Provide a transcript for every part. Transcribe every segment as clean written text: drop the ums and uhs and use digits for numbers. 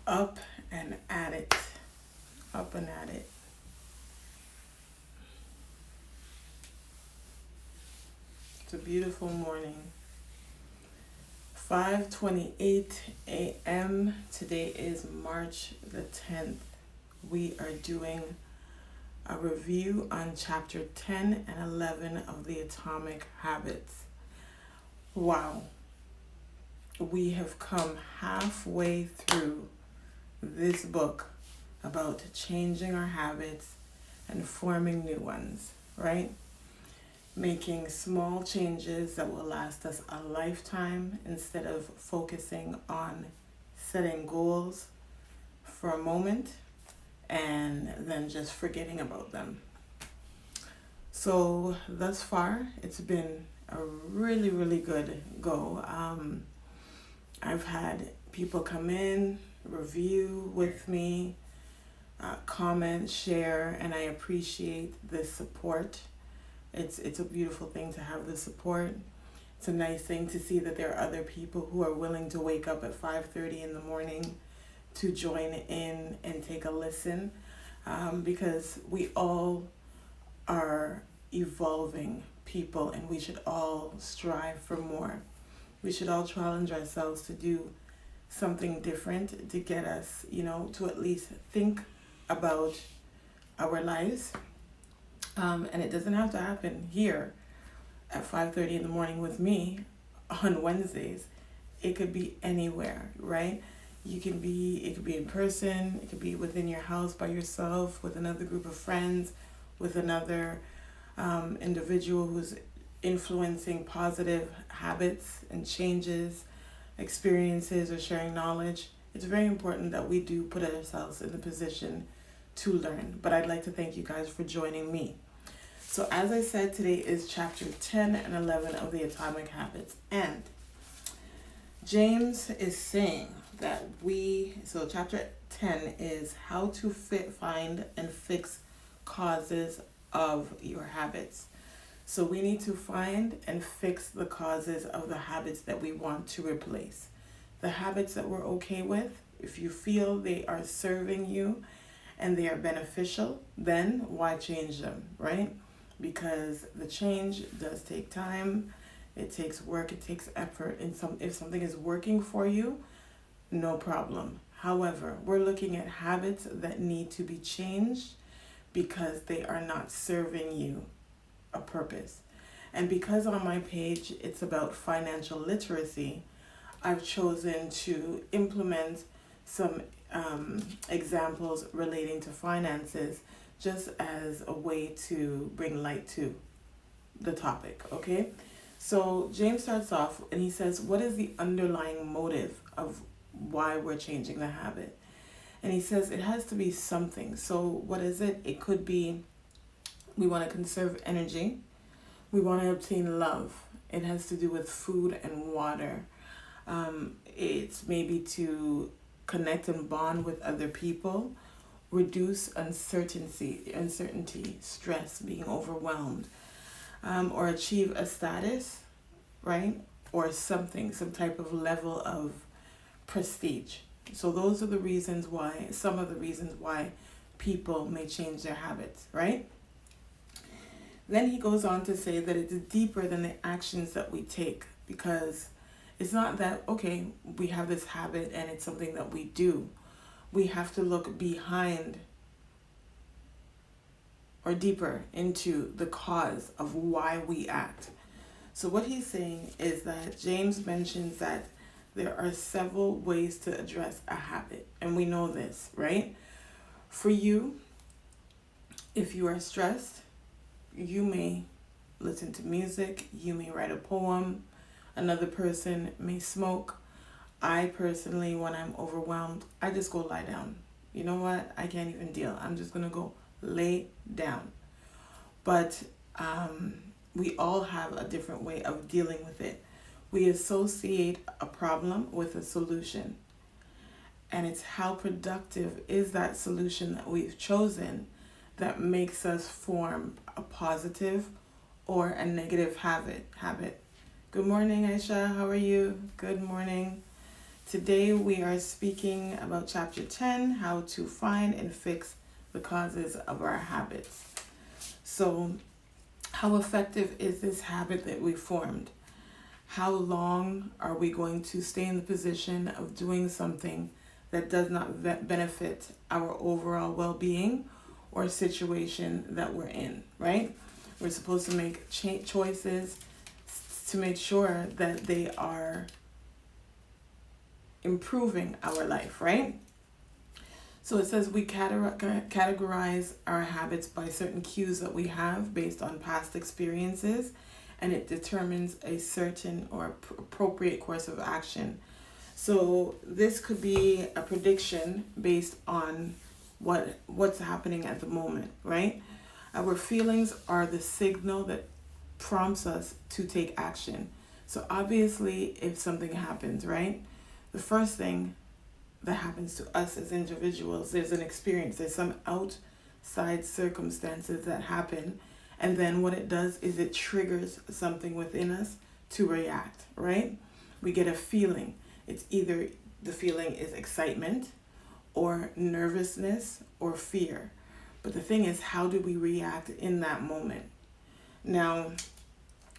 Up and at it. Up and at it. It's a beautiful morning. 5:28 a.m. Today is March the 10th. We are doing a review on chapter 10 and 11 of the Atomic Habits. Wow. We have come halfway through this book about changing our habits and forming new ones, right? Making small changes that will last us a lifetime instead of focusing on setting goals for a moment and then just forgetting about them. So thus far, it's been a really, really good go. I've had people come in, review with me, comment, share, and I appreciate the support. It's a beautiful thing to have the support. It's a nice thing to see that there are other people who are willing to wake up at 5:30 in the morning to join in and take a listen, because we all are evolving people and we should all strive for more. We should all challenge ourselves to do something different to get us, to at least think about our lives. And it doesn't have to happen here at 5:30 in the morning with me on Wednesdays. It could be anywhere, right? It could be in person, it could be within your house by yourself, with another group of friends, with another individual who's influencing positive habits and changes, experiences, or sharing knowledge. It's very important that we do put ourselves in the position to learn. But I'd like to thank you guys for joining me. So as I said, today is chapter 10 and 11 of the Atomic Habits. And James is saying that so chapter 10 is how to find and fix causes of your habits. So we need to find and fix the causes of the habits that we want to replace. The habits that we're okay with, if you feel they are serving you and they are beneficial, then why change them, right? Because the change does take time, it takes work, it takes effort. And if something is working for you, no problem. However, we're looking at habits that need to be changed because they are not serving you a purpose. And because on my page it's about financial literacy, I've chosen to implement some examples relating to finances just as a way to bring light to the topic, okay? So James starts off and he says, what is the underlying motive of why we're changing the habit? And he says it has to be something. So what is it? It could be we want to conserve energy. We want to obtain love. It has to do with food and water. It's maybe to connect and bond with other people, reduce uncertainty, stress, being overwhelmed, or achieve a status, right? Or some type of level of prestige. So those are some of the reasons why people may change their habits, right? Then he goes on to say that it's deeper than the actions that we take, because it's not that, okay, we have this habit and it's something that we do. We have to look behind or deeper into the cause of why we act. So what he's saying is that James mentions that there are several ways to address a habit. And we know this, right? For you, if you are stressed, you may listen to music, you may write a poem, another person may smoke. I personally, when I'm overwhelmed, I just go lie down. You know what? I can't even deal. I'm just going to go lay down. But we all have a different way of dealing with it. We associate a problem with a solution. And it's how productive is that solution that we've chosen that makes us form a positive or a negative habit. Good morning, Aisha. How are you? Good morning. Today we are speaking about chapter 10, how to find and fix the causes of our habits. So, how effective is this habit that we formed? How long are we going to stay in the position of doing something that does not benefit our overall well-being or situation that we're in, right? We're supposed to make choices to make sure that they are improving our life, right? So it says we categorize our habits by certain cues that we have based on past experiences, and it determines a certain or appropriate course of action. So this could be a prediction based on what's happening at the moment, right? Our feelings are the signal that prompts us to take action. So obviously, if something happens, right? The first thing that happens to us as individuals, there's an experience, there's some outside circumstances that happen, and then what it does is it triggers something within us to react, right? We get a feeling. It's either the feeling is excitement or nervousness or fear. But the thing is, how do we react in that moment? Now,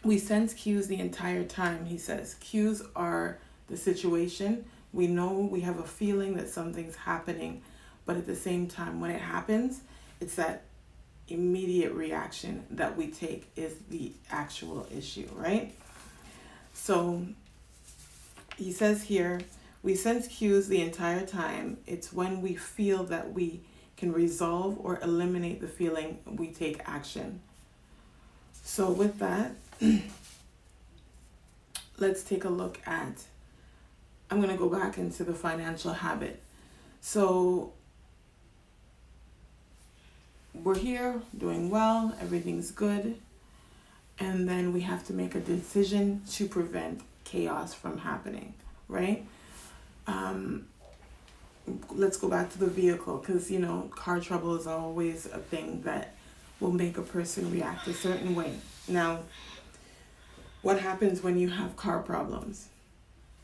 we sense cues the entire time, he says. Cues are the situation. We know, we have a feeling that something's happening, but at the same time, when it happens, it's that immediate reaction that we take is the actual issue, right? So he says here, we sense cues the entire time. It's when we feel that we can resolve or eliminate the feeling, we take action. So with that, let's take a look at, I'm going to go back into the financial habit. So we're here doing well, everything's good, and then we have to make a decision to prevent chaos from happening, right? Let's go back to the vehicle, because car trouble is always a thing that will make a person react a certain way. Now, what happens when you have car problems?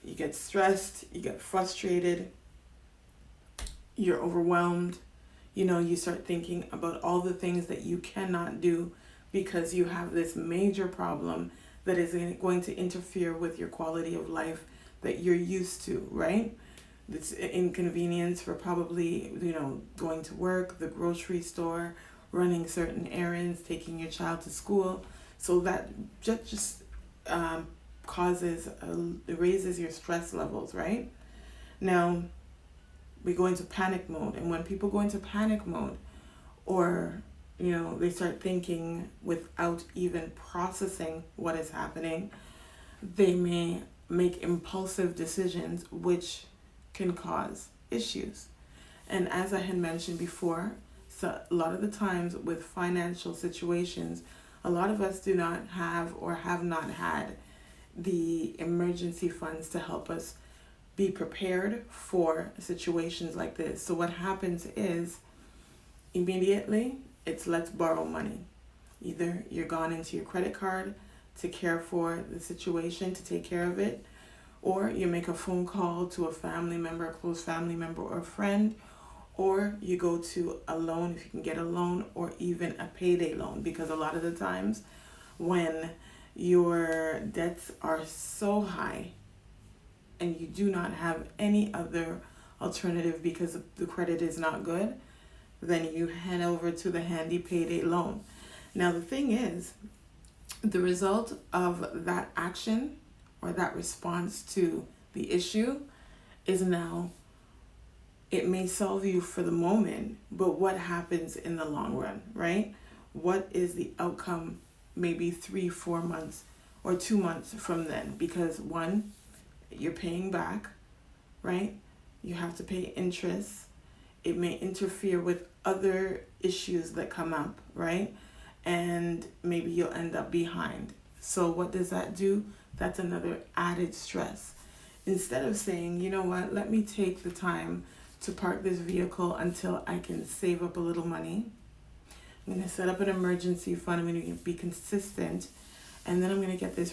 You get stressed, you get frustrated, you're overwhelmed, you start thinking about all the things that you cannot do because you have this major problem that is going to interfere with your quality of life that you're used to, right? It's inconvenience for probably, going to work, the grocery store, running certain errands, taking your child to school. So that just it raises your stress levels, right? Now, we go into panic mode. And when people go into panic mode, or, they start thinking without even processing what is happening, they may make impulsive decisions, which can cause issues. And as I had mentioned before, so a lot of the times with financial situations, a lot of us do not have or have not had the emergency funds to help us be prepared for situations like this. So what happens is, immediately, it's let's borrow money. Either you're gone into your credit card to care for the situation, to take care of it, or you make a phone call to a family member, a close family member or a friend, or you go to a loan if you can get a loan, or even a payday loan, because a lot of the times when your debts are so high and you do not have any other alternative because the credit is not good, then you head over to the handy payday loan. Now the thing is, the result of that action or that response to the issue is now, it may solve you for the moment, but what happens in the long run, right? What is the outcome maybe 3-4 months or 2 months from then? Because one, you're paying back, right? You have to pay interest. It may interfere with other issues that come up, right? And maybe you'll end up behind. So what does that do? That's another added stress. Instead of saying, you know what, let me take the time to park this vehicle until I can save up a little money. I'm going to set up an emergency fund. I'm going to be consistent. And then I'm going to get this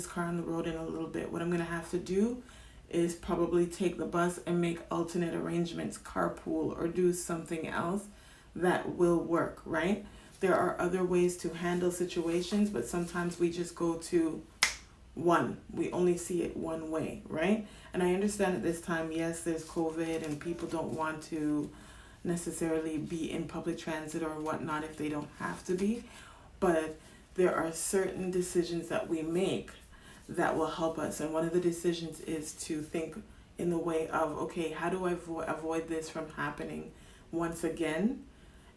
car on the road in a little bit. What I'm going to have to do is probably take the bus and make alternate arrangements, carpool, or do something else that will work, right? There are other ways to handle situations, but sometimes we just go to one. We only see it one way, right? And I understand at this time, yes, there's COVID and people don't want to necessarily be in public transit or whatnot if they don't have to be. But there are certain decisions that we make that will help us. And one of the decisions is to think in the way of, okay, how do I avoid this from happening once again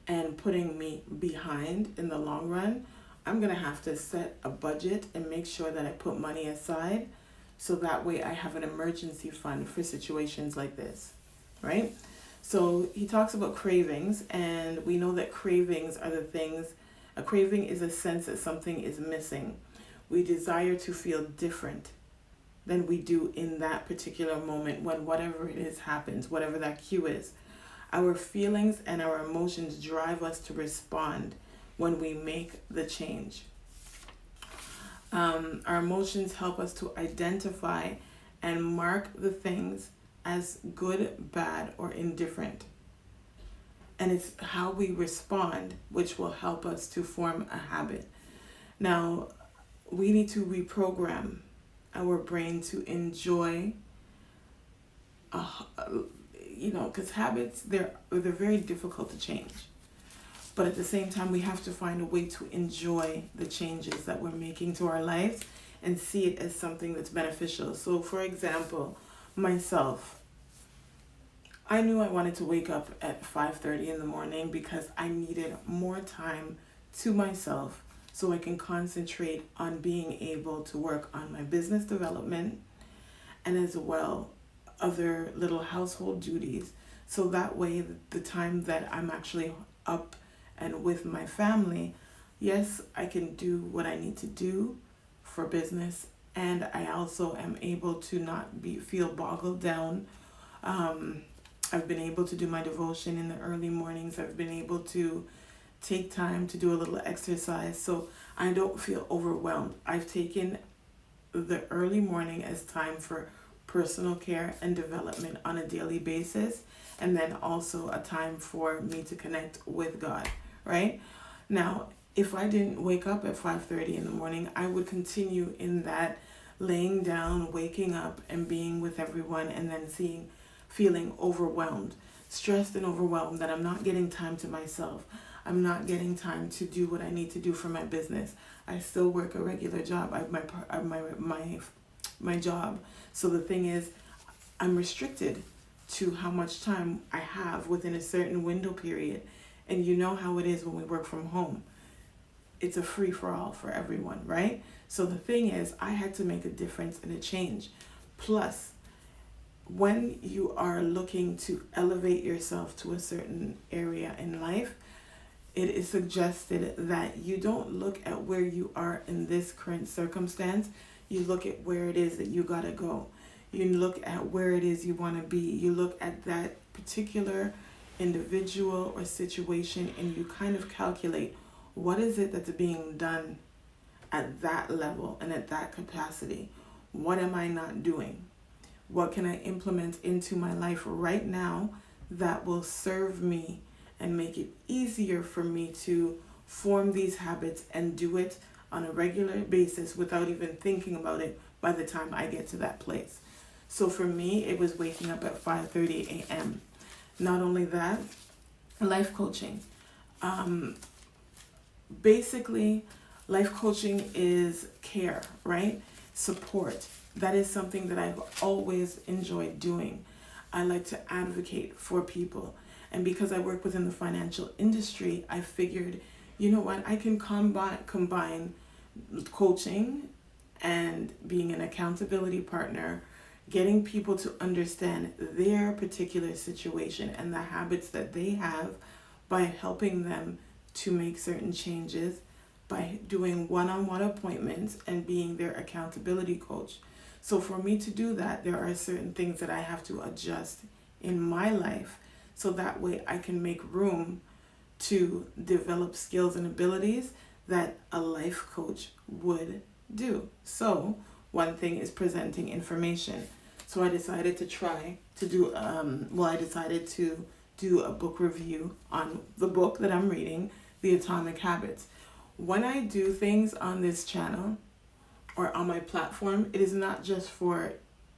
and putting me behind in the long run? I'm going to have to set a budget and make sure that I put money aside so that way I have an emergency fund for situations like this, right? So he talks about cravings, and we know that cravings are the things. A craving is a sense that something is missing. We desire to feel different than we do in that particular moment when whatever it is happens, whatever that cue is. Our feelings and our emotions drive us to respond when we make the change. Our emotions help us to identify and mark the things as good, bad, or indifferent. And it's how we respond which will help us to form a habit. Now, we need to reprogram our brain to enjoy, because habits, they're very difficult to change. But at the same time, we have to find a way to enjoy the changes that we're making to our lives and see it as something that's beneficial. So, for example, myself, I knew I wanted to wake up at 5:30 in the morning because I needed more time to myself so I can concentrate on being able to work on my business development and as well other little household duties. So that way, the time that I'm actually up and with my family, yes, I can do what I need to do for business, and I also am able to not feel boggled down. I've been able to do my devotion in the early mornings. I've been able to take time to do a little exercise so I don't feel overwhelmed. I've taken the early morning as time for personal care and development on a daily basis, and then also a time for me to connect with God, right? Now, if I didn't wake up at 5:30 in the morning, I would continue in that laying down, waking up, and being with everyone, and then feeling overwhelmed, stressed and overwhelmed that I'm not getting time to myself. I'm not getting time to do what I need to do for my business. I still work a regular job. I have my job. So the thing is, I'm restricted to how much time I have within a certain window period. And you know how it is when we work from home. It's a free-for-all for everyone, right? So the thing is, I had to make a difference and a change. Plus, when you are looking to elevate yourself to a certain area in life, it is suggested that you don't look at where you are in this current circumstance. You look at where it is that you gotta go. You look at where it is you want to be. You look at that particular individual or situation, and you kind of calculate what is it that's being done at that level and at that capacity. What am I not doing? What can I implement into my life right now that will serve me and make it easier for me to form these habits and do it on a regular basis without even thinking about it by the time I get to that place. So for me, it was waking up at 5:30 a.m. Not only that, life coaching. Basically, life coaching is care, right? Support. That is something that I've always enjoyed doing. I like to advocate for people. And because I work within the financial industry, I figured, you know what, I can combine coaching and being an accountability partner, getting people to understand their particular situation and the habits that they have by helping them to make certain changes, by doing one-on-one appointments and being their accountability coach. So for me to do that, there are certain things that I have to adjust in my life so that way I can make room to develop skills and abilities that a life coach would do. So one thing is presenting information. So I decided to try to do, I decided to do a book review on the book that I'm reading, The Atomic Habits. When I do things on this channel or on my platform, it is not just for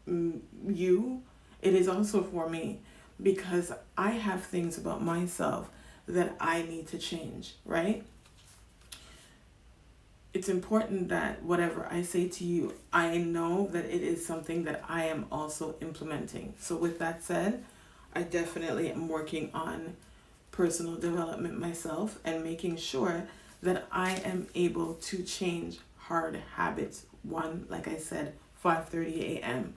you, it is also for me, because I have things about myself that I need to change, right? It's important that whatever I say to you, I know that it is something that I am also implementing. So with that said, I definitely am working on personal development myself and making sure that I am able to change hard habits. One, like I said, 5:30 a.m.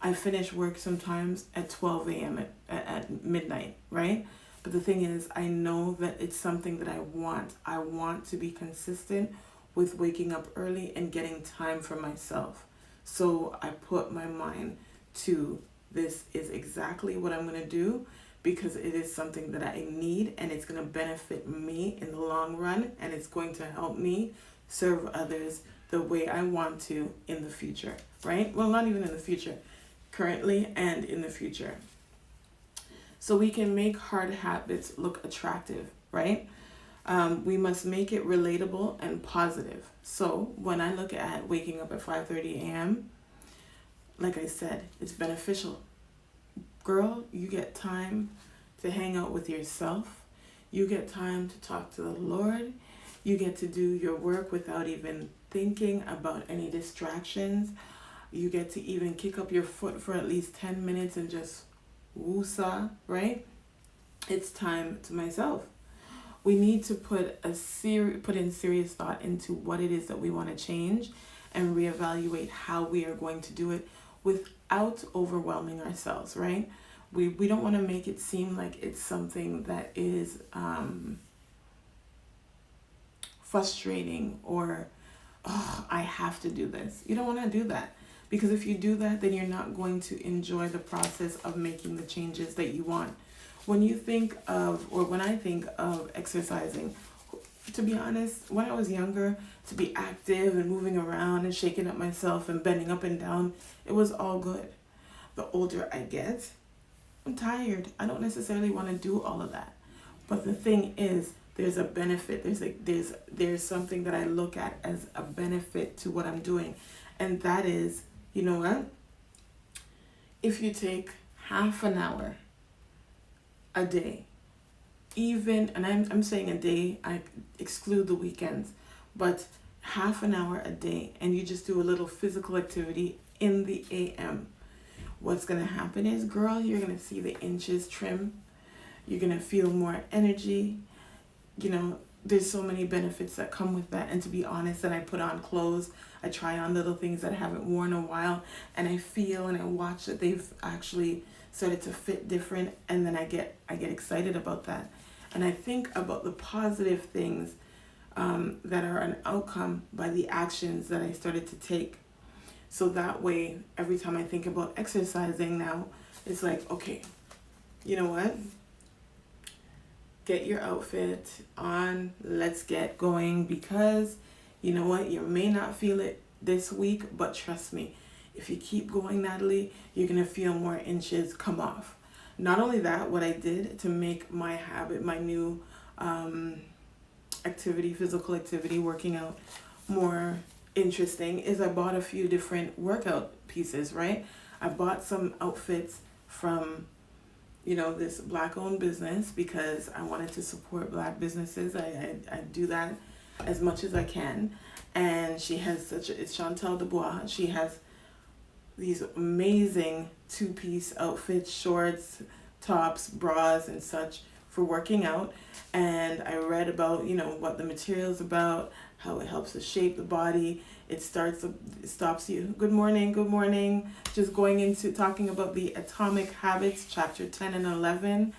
I finish work sometimes at 12 a.m. At midnight, right? But the thing is, I know that it's something that I want. I want to be consistent with waking up early and getting time for myself. So I put my mind to this is exactly what I'm going to do, because it is something that I need and it's going to benefit me in the long run, and it's going to help me serve others the way I want to in the future, right? Well, not even in the future, currently and in the future. So we can make hard habits look attractive, right? We must make it relatable and positive. So when I look at waking up at 5:30 a.m., like I said, it's beneficial. Girl, you get time to hang out with yourself. You get time to talk to the Lord. You get to do your work without even thinking about any distractions. You get to even kick up your foot for at least 10 minutes and just woosah, right? It's time to myself. We need to put in serious thought into what it is that we want to change and reevaluate how we are going to do it without overwhelming ourselves, right? We don't want to make it seem like it's something that is frustrating or, oh, I have to do this. You don't want to do that, because if you do that, then you're not going to enjoy the process of making the changes that you want. When you think of, or when I think of exercising, to be honest, when I was younger, to be active and moving around and shaking up myself and bending up and down, it was all good. The older I get, I'm tired. I don't necessarily want to do all of that. But the thing is, there's a benefit. There's something that I look at as a benefit to what I'm doing. And that is, you know what? If you take half an hour a day, even, and I'm saying a day, I exclude the weekends, but half an hour a day, and you just do a little physical activity in the AM, what's going to happen is, girl, you're going to see the inches trim. You're going to feel more energy. You know, there's so many benefits that come with that. And to be honest, then I put on clothes. I try on little things that I haven't worn in a while, and I feel and I watch that they've actually started to fit different, and then I get excited about that. And I think about the positive things that are an outcome by the actions that I started to take. So that way, every time I think about exercising now, it's like, okay, you know what? Get your outfit on, let's get going, because you know what? You may not feel it this week, but trust me, if you keep going, Natalie, you're going to feel more inches come off. Not only that, what I did to make my habit, my new activity, physical activity, working out, more interesting, is I bought a few different workout pieces, right? I bought some outfits from, you know, this Black-owned business, because I wanted to support Black businesses. I do that as much as I can. And she has it's Chantal Dubois. She has these amazing two-piece outfits, shorts, tops, bras, and such for working out. And I read about, you know, what the material is about, how it helps to shape the body. It stops you. Good morning. Just going into talking about the Atomic Habits, chapter 10 and 11,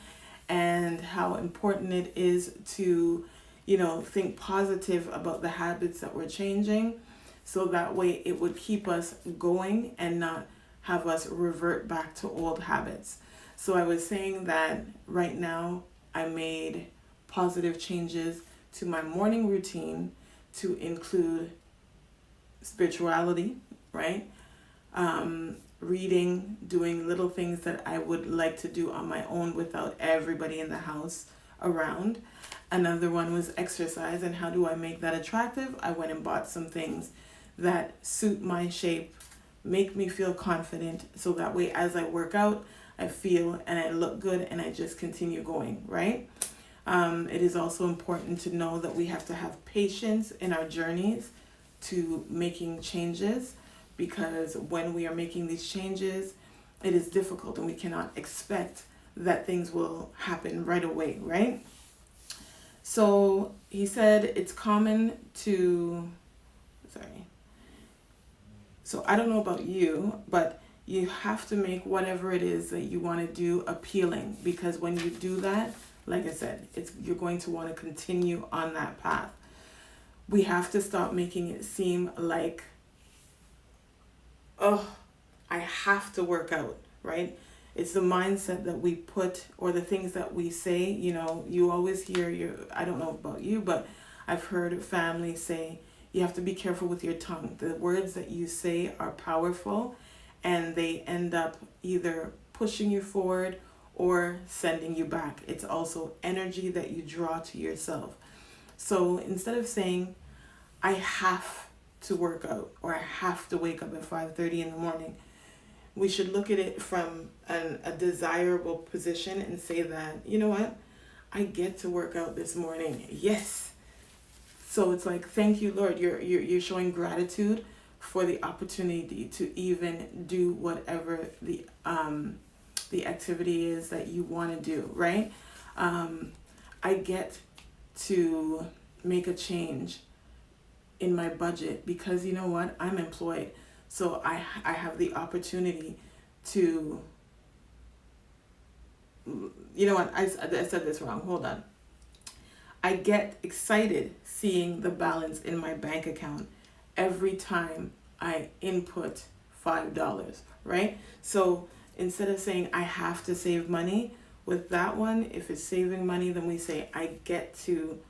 and how important it is to, you know, think positive about the habits that we're changing. So that way it would keep us going and not have us revert back to old habits. So I was saying that right now I made positive changes to my morning routine to include spirituality, right? reading, doing little things that I would like to do on my own without everybody in the house around. Another one was exercise, and how do I make that attractive? I went and bought some things that suit my shape, make me feel confident, so that way as I work out, I feel and I look good and I just continue going, right? It is also important to know that we have to have patience in our journeys to making changes, because when we are making these changes, it is difficult and we cannot expect that things will happen right away, right? So he said it's common to, so I don't know about you, but you have to make whatever it is that you want to do appealing, because when you do that, like I said, you're going to want to continue on that path. We have to stop making it seem like, oh, I have to work out, right? It's the mindset that we put, or the things that we say. You always hear I don't know about you, but I've heard families say, you have to be careful with your tongue. The words that you say are powerful, and they end up either pushing you forward or sending you back. It's also energy that you draw to yourself. So instead of saying, I have to work out, or I have to wake up at 5:30 in the morning, we should look at it from a desirable position and say that, you know what, I get to work out this morning. Yes. So it's like, thank you, Lord. You're showing gratitude for the opportunity to even do whatever the activity is that you want to do, right? I get to make a change in my budget because, you know what, I'm employed. So I have the opportunity to, you know what, I said this wrong. Hold on. I get excited seeing the balance in my bank account every time I input $5, right? So instead of saying I have to save money, with that one, if it's saving money, then we say I get to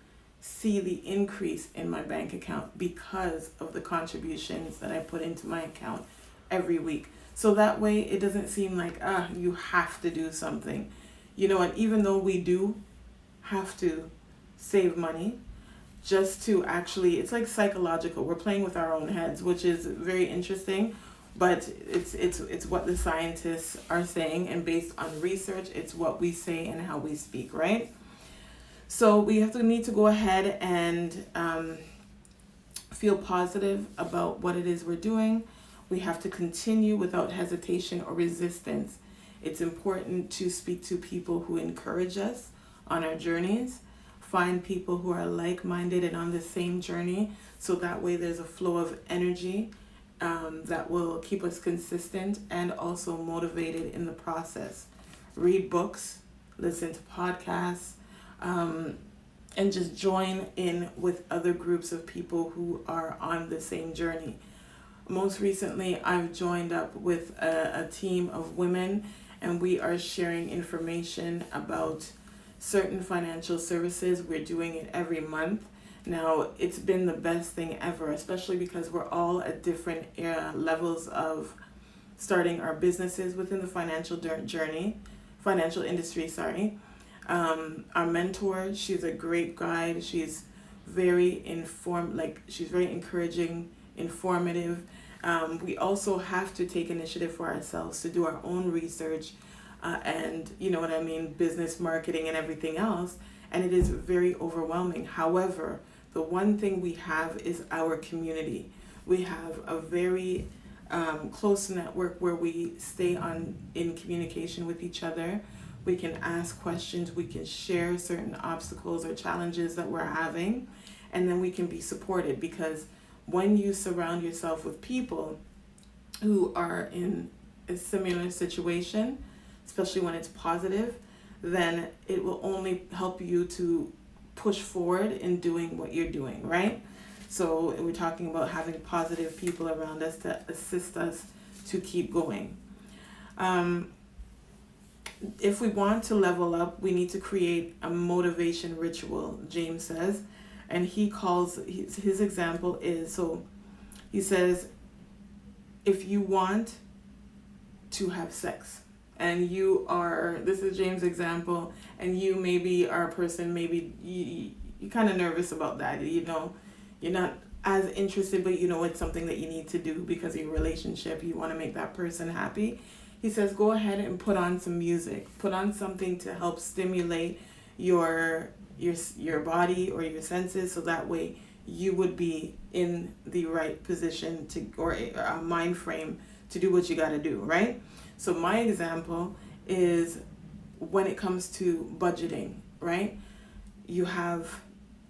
see the increase in my bank account because of the contributions that I put into my account every week. So that way it doesn't seem like, you have to do something. You know what, even though we do have to save money, just to actually, it's like psychological. We're playing with our own heads, which is very interesting, but it's what the scientists are saying, and based on research, it's what we say and how we speak, right? So we need to go ahead and feel positive about what it is we're doing. We have to continue without hesitation or resistance. It's important to speak to people who encourage us on our journeys. Find people who are like-minded and on the same journey, so that way there's a flow of energy that will keep us consistent and also motivated in the process. Read books, listen to podcasts, and just join in with other groups of people who are on the same journey. Most recently, I've joined up with a team of women, and we are sharing information about certain financial services. We're doing it every month. Now, it's been the best thing ever, especially because we're all at different levels of starting our businesses within the financial industry, sorry. Our mentor, she's a great guide. She's very she's very encouraging, informative. We also have to take initiative for ourselves to do our own research, and you know what I mean, business marketing and everything else. And it is very overwhelming. However, the one thing we have is our community. We have a very close network where we stay in communication with each other. We can ask questions, we can share certain obstacles or challenges that we're having, and then we can be supported, because when you surround yourself with people who are in a similar situation, especially when it's positive, then it will only help you to push forward in doing what you're doing, right? So we're talking about having positive people around us to assist us to keep going. If we want to level up, we need to create a motivation ritual, James says. And he calls, his example is, so he says, if you want to have sex, and this is James' example, and you maybe are a person, maybe you're kind of nervous about that, you're not as interested, but it's something that you need to do because of your relationship, you want to make that person happy. He says go ahead and put on some music, put on something to help stimulate your body or your senses, so that way you would be in the right position or a mind frame to do what you got to do, right? So my example is when it comes to budgeting, right? You have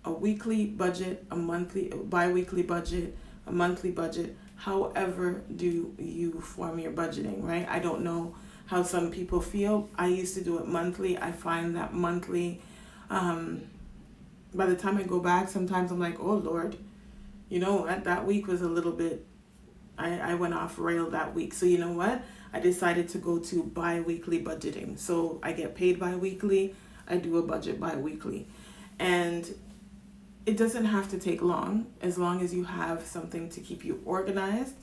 a weekly budget, a bi-weekly budget, a monthly budget. However do you form your budgeting, right? I don't know how some people feel. I used to do it monthly. I find that monthly, by the time I go back, sometimes I'm like, oh Lord, that week was a little bit, I went off rail that week. So you know what? I decided to go to bi-weekly budgeting. So I get paid bi-weekly. I do a budget bi-weekly. And it doesn't have to take long as you have something to keep you organized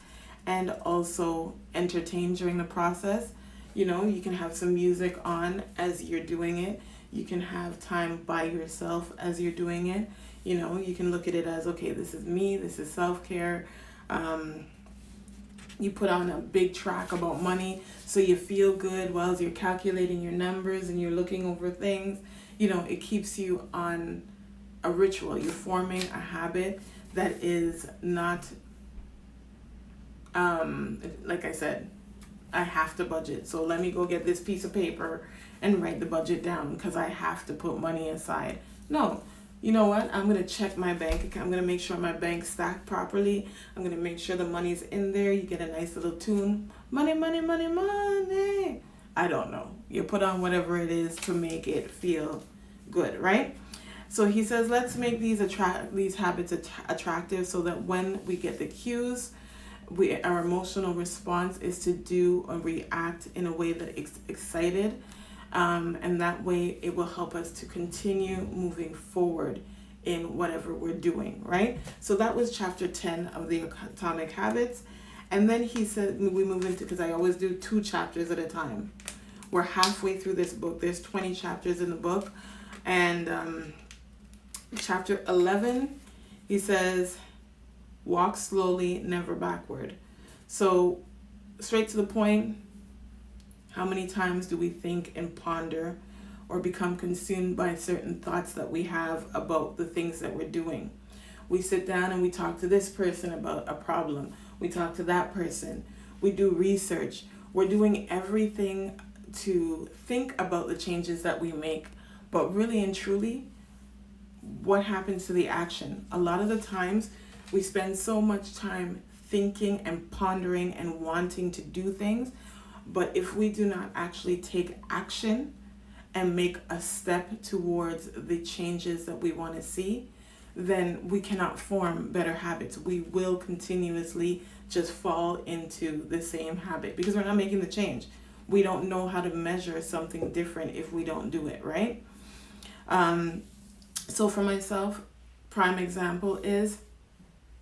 and also entertained during the process. You can have some music on as you're doing it. You can have time by yourself as you're doing it. You can look at it as, okay, this is me, this is self-care. You put on a big track about money so you feel good while you're calculating your numbers and you're looking over things. It keeps you on a ritual. You're forming a habit that is not, like I said, I have to budget. So let me go get this piece of paper and write the budget down because I have to put money aside. No, you know what? I'm going to check my bank account. I'm going to make sure my bank's stacked properly. I'm going to make sure the money's in there. You get a nice little tune. Money, money, money, money. I don't know. You put on whatever it is to make it feel good, right? So he says, let's make these habits attractive so that when we get the cues, our emotional response is to do or react in a way that is excited. And that way it will help us to continue moving forward in whatever we're doing, right? So that was chapter 10 of the Atomic Habits. And then he said, we move into, because I always do 2 chapters at a time. We're halfway through this book. There's 20 chapters in the book. And chapter 11, he says, walk slowly, never backward. So straight to the point, how many times do we think and ponder or become consumed by certain thoughts that we have about the things that we're doing? We sit down and we talk to this person about a problem. We talk to that person. We do research. We're doing everything to think about the changes that we make. But really and truly, what happens to the action? A lot of the times we spend so much time thinking and pondering and wanting to do things, but if we do not actually take action and make a step towards the changes that we want to see, then we cannot form better habits. We will continuously just fall into the same habit because we're not making the change. We don't know how to measure something different if we don't do it, right? So for myself, prime example is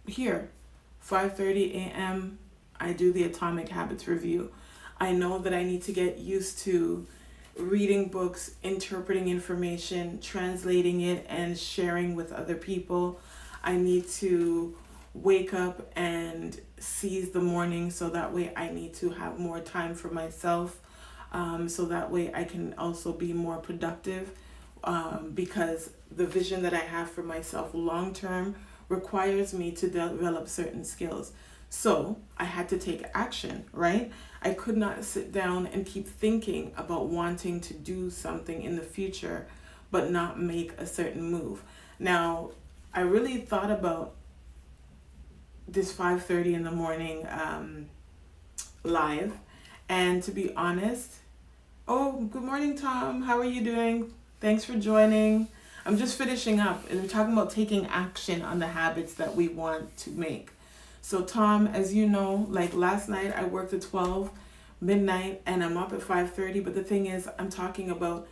here, 5:30 a.m. I do the Atomic Habits review. I know that I need to get used to reading books, interpreting information, translating it, and sharing with other people. I need to wake up and seize the morning, so that way I need to have more time for myself, so that way I can also be more productive, because the vision that I have for myself long term requires me to develop certain skills. So I had to take action, right? I could not sit down and keep thinking about wanting to do something in the future, but not make a certain move. Now, I really thought about this 5:30 in the morning live. And to be honest, oh, good morning, Tom. How are you doing? Thanks for joining. I'm just finishing up and we're talking about taking action on the habits that we want to make. So Tom, as you know, like last night I worked at 12 midnight and I'm up at 5:30. But the thing is, I'm talking about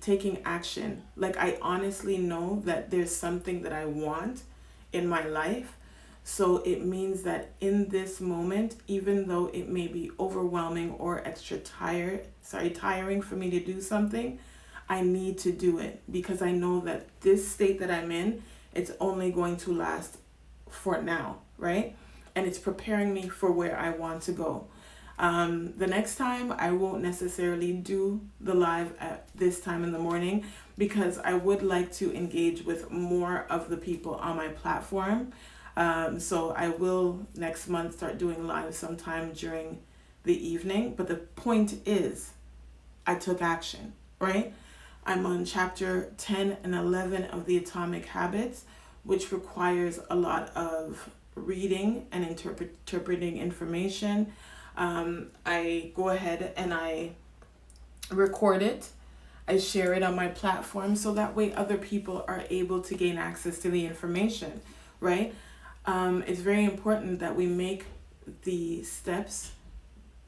taking action. Like I honestly know that there's something that I want in my life. So it means that in this moment, even though it may be overwhelming or tiring for me to do something, I need to do it because I know that this state that I'm in, it's only going to last for now, right? And it's preparing me for where I want to go. The next time I won't necessarily do the live at this time in the morning because I would like to engage with more of the people on my platform. So I will next month start doing live sometime during the evening. But the point is, I took action, right? I'm on chapter 10 and 11 of the Atomic Habits, which requires a lot of reading and interpreting information. I go ahead and I record it. I share it on my platform so that way other people are able to gain access to the information, right? It's very important that we make the steps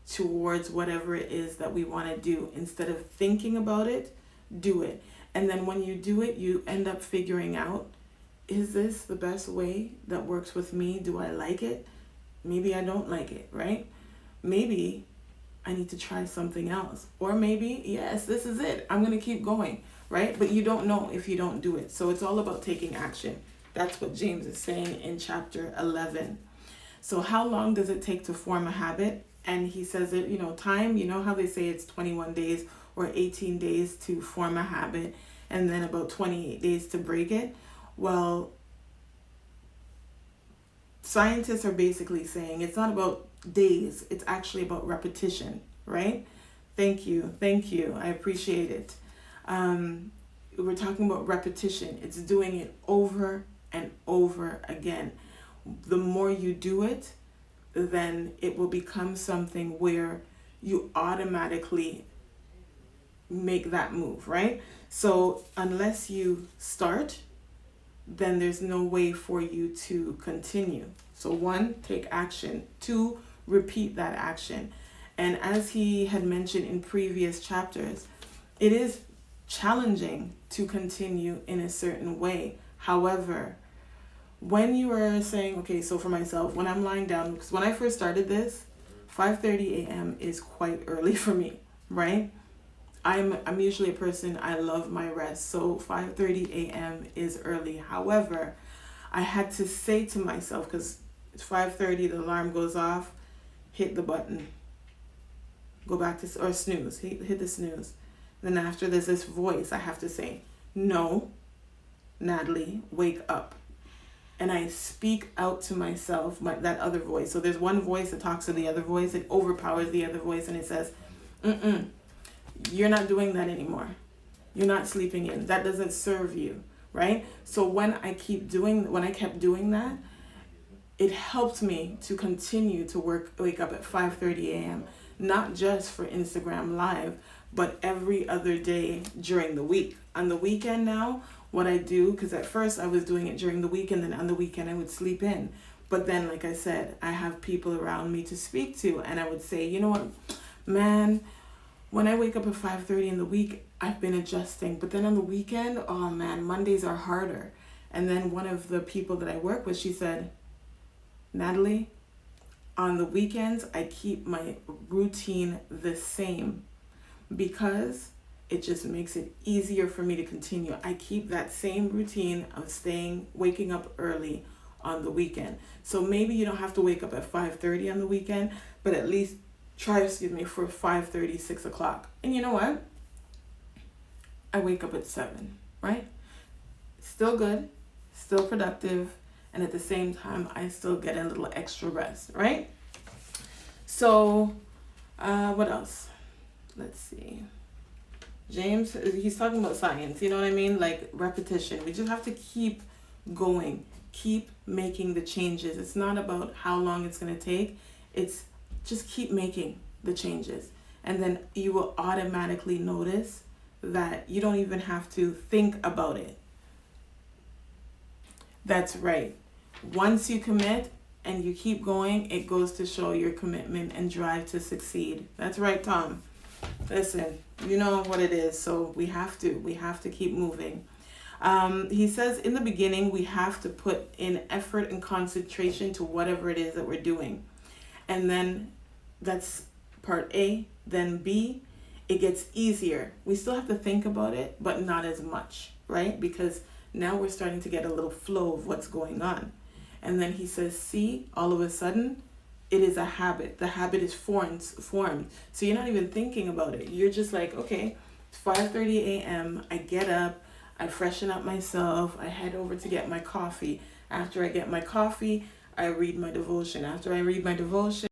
towards whatever it is that we want to do. Instead of thinking about it, do it. And then when you do it, you end up figuring out, is this the best way that works with me? Do I like it? Maybe I don't like it, right? Maybe I need to try something else. Or maybe, yes, this is it. I'm going to keep going, right? But you don't know if you don't do it. So it's all about taking action. That's what James is saying in chapter 11. So how long does it take to form a habit? And he says that, time, how they say it's 21 days or 18 days to form a habit and then about 28 days to break it. Well, scientists are basically saying it's not about days, it's actually about repetition, right? Thank you. I appreciate it. We're talking about repetition. It's doing it over and over again. The more you do it, then it will become something where you automatically make that move, right? So unless you start, then there's no way for you to continue. So 1, take action. 2, repeat that action. And as he had mentioned in previous chapters, it is challenging to continue in a certain way. However, when you are saying, okay, so for myself, when I'm lying down, because when I first started this, 5:30 a.m. is quite early for me, right? I'm usually a person, I love my rest, so 5:30 a.m. is early. However, I had to say to myself, because it's 5:30, the alarm goes off, hit the button, go back to, or snooze, hit the snooze. Then after there's this voice, I have to say, no, Natalie, wake up. And I speak out to myself, that other voice. So there's one voice that talks to the other voice, it overpowers the other voice, and it says, you're not doing that anymore. You're not sleeping in. That doesn't serve you, right? So when I kept doing that, it helped me to continue to wake up at 5:30 a.m., not just for Instagram Live, but every other day during the week. On the weekend now, what I do, because at first I was doing it during the week, and then on the weekend I would sleep in. But then, like I said, I have people around me to speak to, and I would say, you know what, man, when I wake up at 5:30 in the week, I've been adjusting. But then on the weekend, oh man, Mondays are harder. And then one of the people that I work with, she said, Natalie, on the weekends, I keep my routine the same because it just makes it easier for me to continue. I keep that same routine of waking up early on the weekend. So maybe you don't have to wake up at 5:30 on the weekend, but at least try, for 5:30, 6 o'clock. And you know what? I wake up at 7, right? Still good, still productive, and at the same time, I still get a little extra rest, right? So, what else? Let's see. James, he's talking about science, you know what I mean? Like repetition. We just have to keep going, keep making the changes. It's not about how long it's going to take. It's just keep making the changes. And then you will automatically notice that you don't even have to think about it. That's right. Once you commit and you keep going, it goes to show your commitment and drive to succeed. That's right, Tom. Listen, you know what it is, so we have to keep moving. He says in the beginning, we have to put in effort and concentration to whatever it is that we're doing. And then that's part A. Then B, it gets easier. We still have to think about it, but not as much, right? Because now we're starting to get a little flow of what's going on. And then he says, C, all of a sudden, it is a habit. The habit is formed. So you're not even thinking about it. You're just like, okay, it's 5:30 a.m. I get up, I freshen up myself, I head over to get my coffee. After I get my coffee, I read my devotion. After I read my devotion,